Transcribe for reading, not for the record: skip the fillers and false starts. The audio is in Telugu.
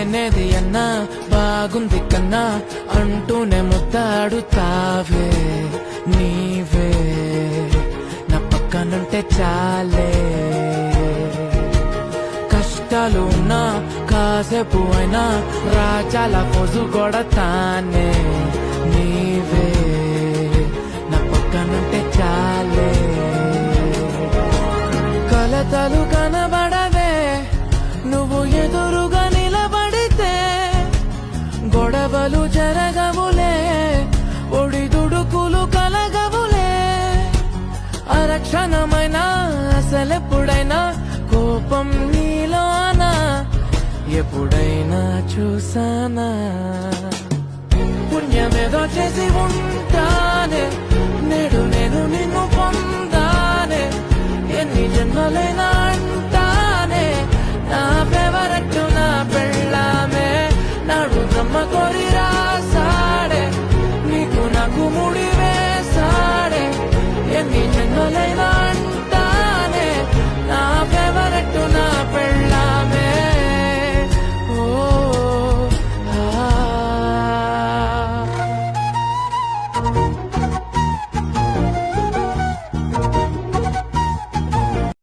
లేనేది అన్నా బాగుంది కన్నా అంటూనే ముద్దాడుతావే నీవే నా పక్కనుంటే చాలే కష్టాలు ఉన్నా కాసేపు అయినా రాజాల పోజు కొడతానే నీవే నా పక్కనుంటే చాలే కలతలు కనబడవే నువ్వు ఎదురుగా నిలబడితే గొడవలు జరగవులే ఒడిదుడుకులు కలగవులే అరక్షణమైన అసలెప్పుడైనా కోపం నీలోనా ఎప్పుడైనా చూసానా పుణ్యమేదో చేసి ఉంటానే నేడు నేను నిన్ను పొందానే ఎన్ని జన్మలైనా అంటానే నా ఫేవరెట్ నా పెళ్ళామే నాడు బ్రహ్మ కోరి రాసాడే నీకు నాకు ముడి వేసాడే ఎన్ని జన్మలైనా